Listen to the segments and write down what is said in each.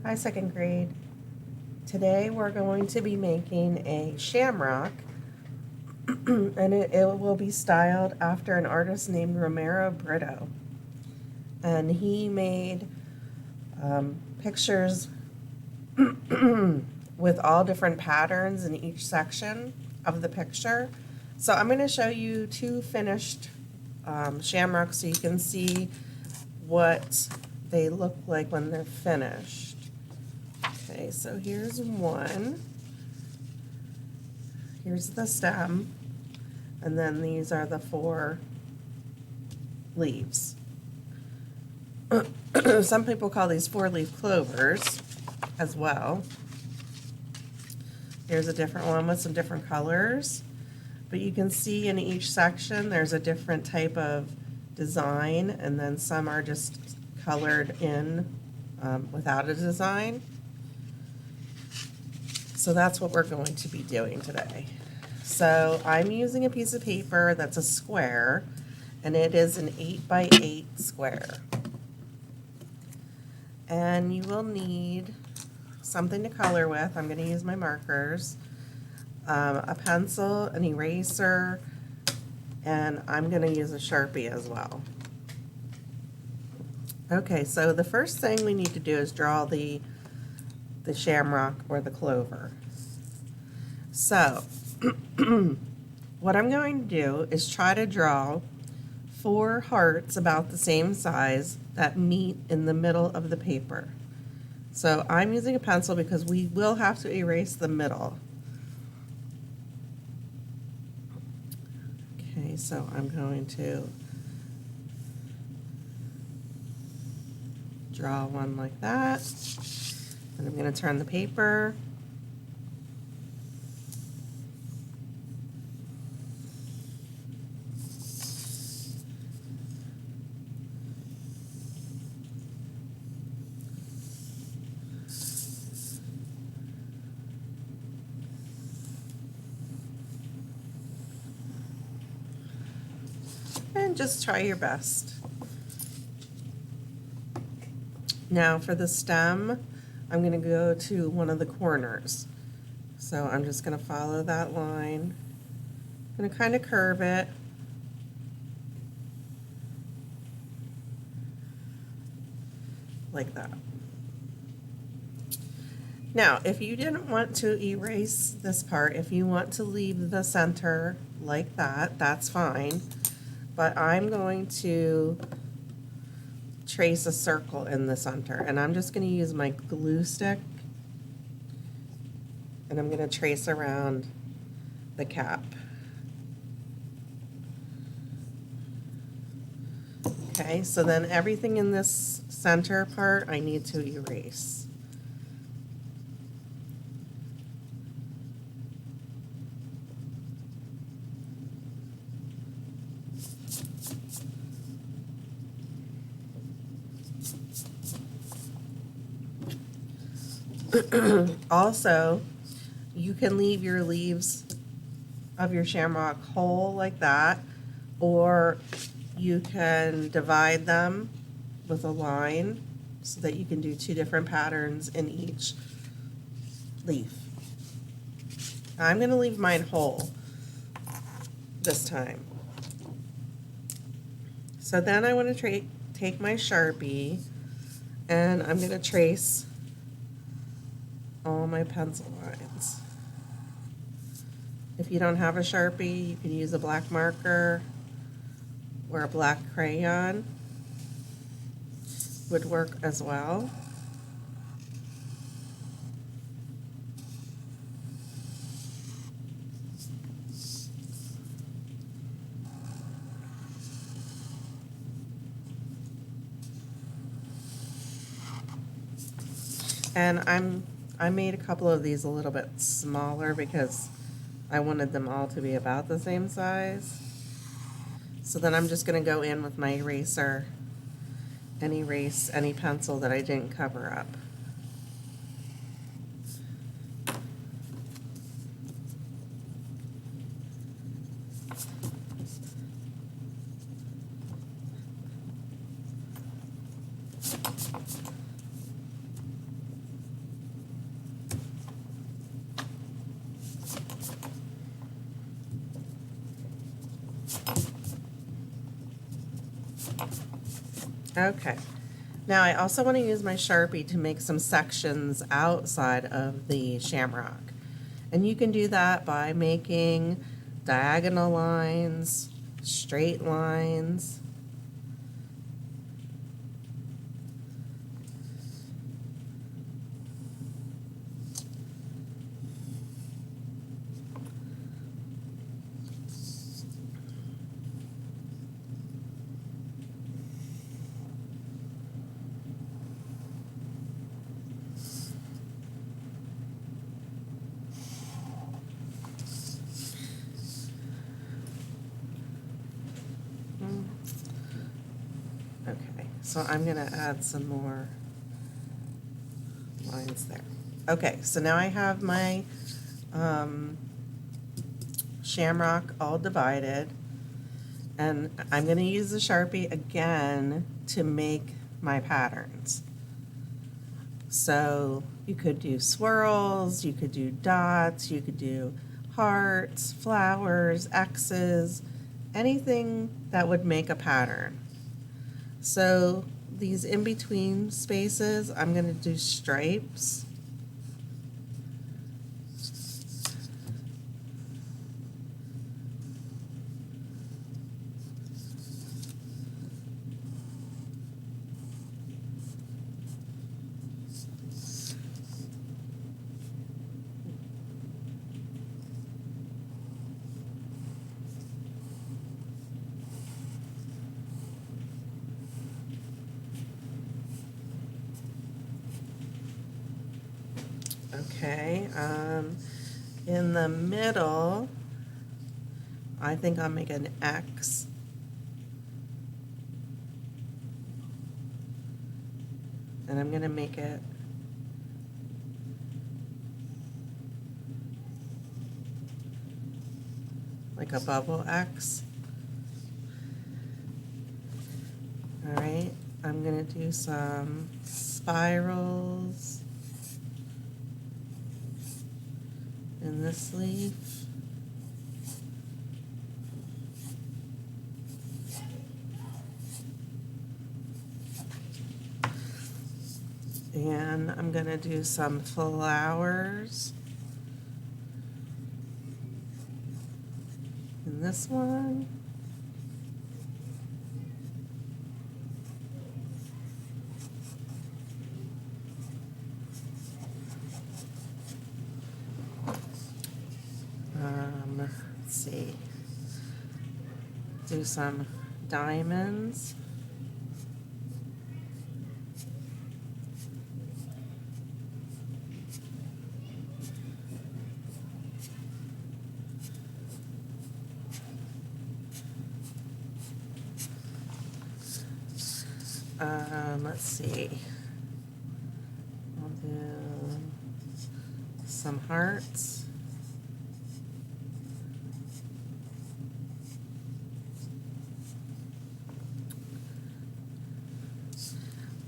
Hi, second grade. Today we're going to be making a shamrock, and it will be styled after an artist named Romero Brito. And he made pictures with all different patterns in each section of the picture. So I'm going to show you two finished shamrocks so you can see what they look like when they're finished. Okay, so here's one. Here's the stem, and then these are the 4 leaves. Some people call these 4-leaf clovers as well. Here's a different one with some different colors. But you can see in each section there's a different type of design, and then some are just colored in without a design. So that's what we're going to be doing today. So I'm using a piece of paper that's a square, and it is an 8x8 square. And you will need something to color with. I'm going to use my markers, a pencil, an eraser, and I'm going to use a Sharpie as well. Okay, so the first thing we need to do is draw the shamrock or the clover. So what I'm going to do is try to draw 4 hearts about the same size that meet in the middle of the paper. So I'm using a pencil because we will have to erase the middle. Okay, so I'm going to draw one like that. And I'm going to turn the paper. And just try your best. Now for the stem, I'm going to go to one of the corners. So I'm just going to follow that line. I'm going to kind of curve it. Like that. Now, if you didn't want to erase this part, if you want to leave the center like that, that's fine. But I'm going to trace a circle in the center, and I'm just going to use my glue stick, and I'm going to trace around the cap. Okay, so then everything in this center part I need to erase. Also, you can leave your leaves of your shamrock whole like that, or you can divide them with a line so that you can do 2 different patterns in each leaf. I'm going to leave mine whole this time. So then I want to take my Sharpie, and I'm going to trace all my pencil lines. If you don't have a Sharpie, you can use a black marker or a black crayon. Would work as well. And I made a couple of these a little bit smaller because I wanted them all to be about the same size. So then I'm just going to go in with my eraser and erase any pencil that I didn't cover up. Okay. Now I also want to use my Sharpie to make some sections outside of the shamrock. And you can do that by making diagonal lines, straight lines. Okay, so I'm gonna add some more lines there. Okay, so now I have my shamrock all divided, and I'm gonna use the Sharpie again to make my patterns. So you could do swirls, you could do dots, you could do hearts, flowers, X's, anything that would make a pattern. So these in-between spaces, I'm going to do stripes. Okay, in the middle, I think I'll make an X. And I'm going to make it like a bubble X. All right, I'm going to do some spirals in this leaf. And I'm going to do some flowers in this one. Let's see. Do some diamonds. Let's see. I'll do some hearts.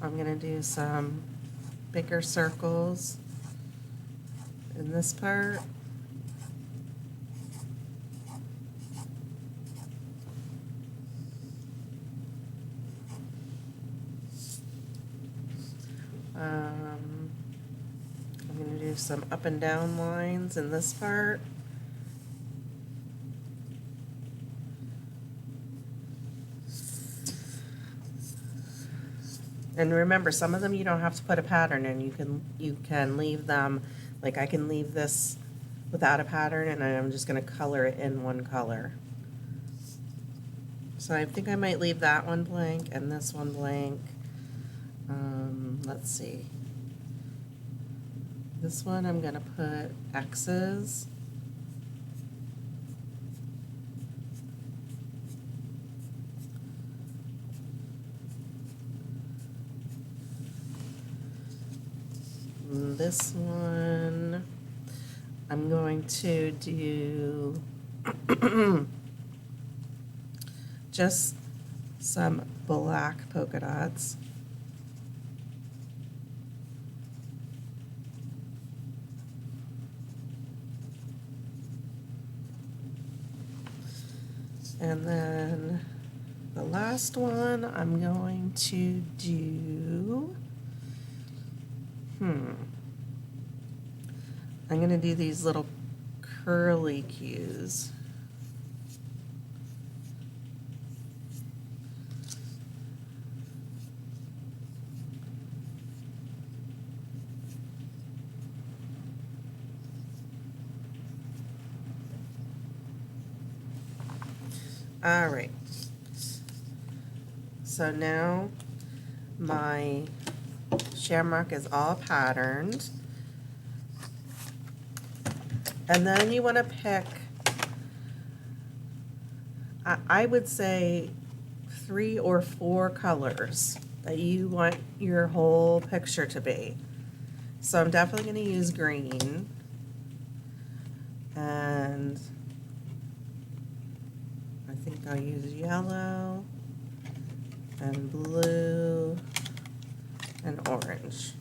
I'm going to do some bigger circles in this part. I'm going to do some up and down lines in this part. And remember, some of them you don't have to put a pattern in. You can leave them, like I can leave this without a pattern, and I'm just going to color it in one color. So I think I might leave that one blank and this one blank. Let's see. This one I'm going to put X's. This one I'm going to do just some black polka dots. And then the the last one I'm going to do, I'm going to do these little curly cues. All right, so now my shamrock is all patterned. And then you want to pick, I would say 3 or 4 colors that you want your whole picture to be. So I'm definitely going to use green. And I think I'll use yellow and blue and orange.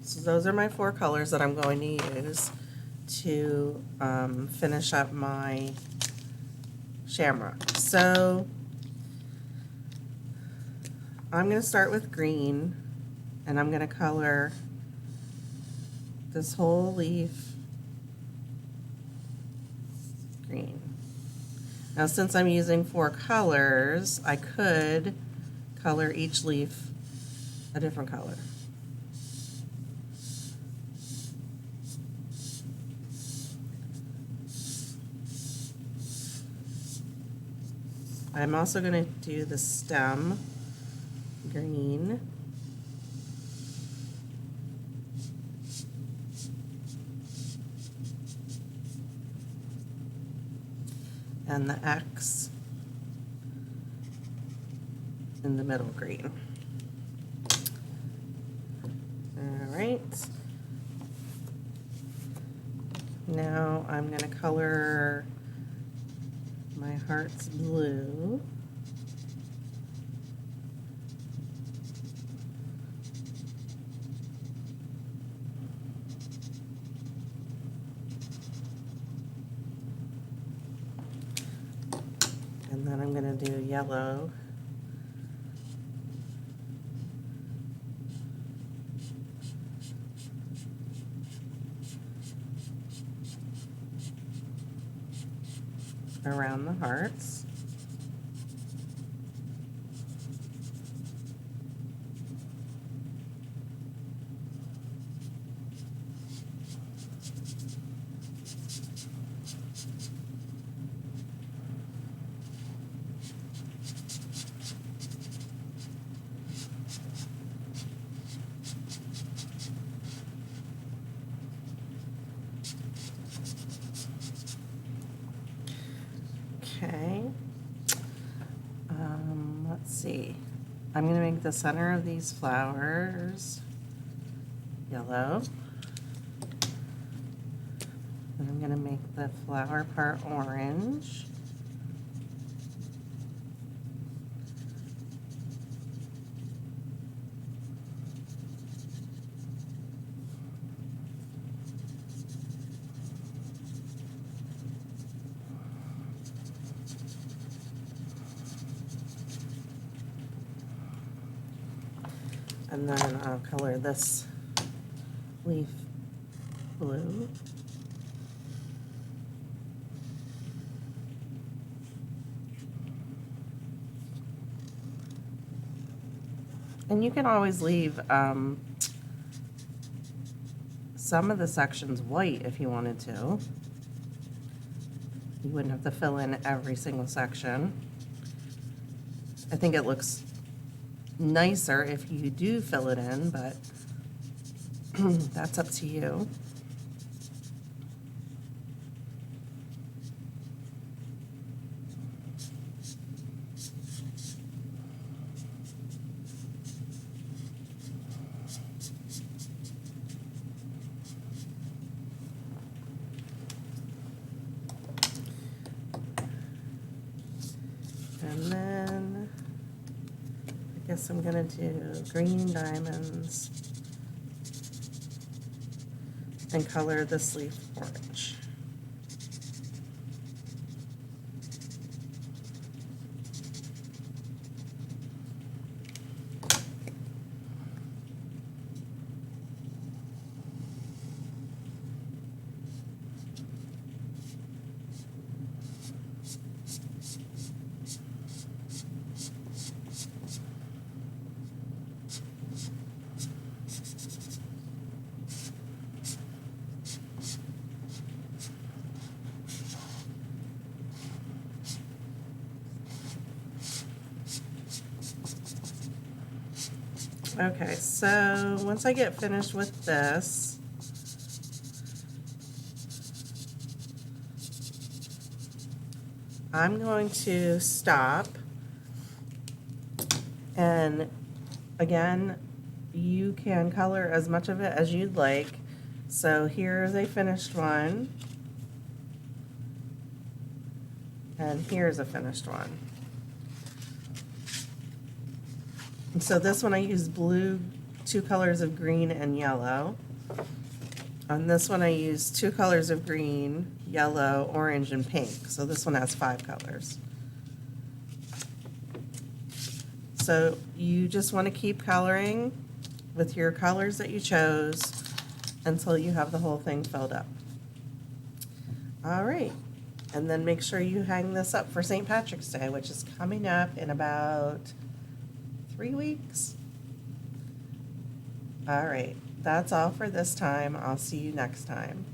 So those are my 4 colors that I'm going to use to finish up my shamrock. So I'm going to start with green, and I'm going to color this whole leaf green. Now, since I'm using 4 colors, I could color each leaf a different color. I'm also going to do the stem green. And the X in the middle green. All right. Now I'm going to color my hearts blue. And then I'm going to do yellow. Around the hearts. Okay, let's see. I'm going to make the center of these flowers yellow. And I'm going to make the flower part orange. And then I'll color this leaf blue. And you can always leave some of the sections white if you wanted to. You wouldn't have to fill in every single section. I think it looks nicer if you do fill it in, but that's up to you. And then I guess I'm gonna do green diamonds and color this leaf orange. Okay, so once I get finished with this, I'm going to stop. And again, you can color as much of it as you'd like. So here's a finished one. And here's a finished one. And so this one I used blue, 2 colors of green and yellow. On this one I used 2 colors of green, yellow, orange, and pink. So this one has 5 colors. So you just want to keep coloring with your colors that you chose until you have the whole thing filled up. All right, and then make sure you hang this up for St. Patrick's Day, which is coming up in about 3 weeks. All right, that's all for this time. I'll see you next time.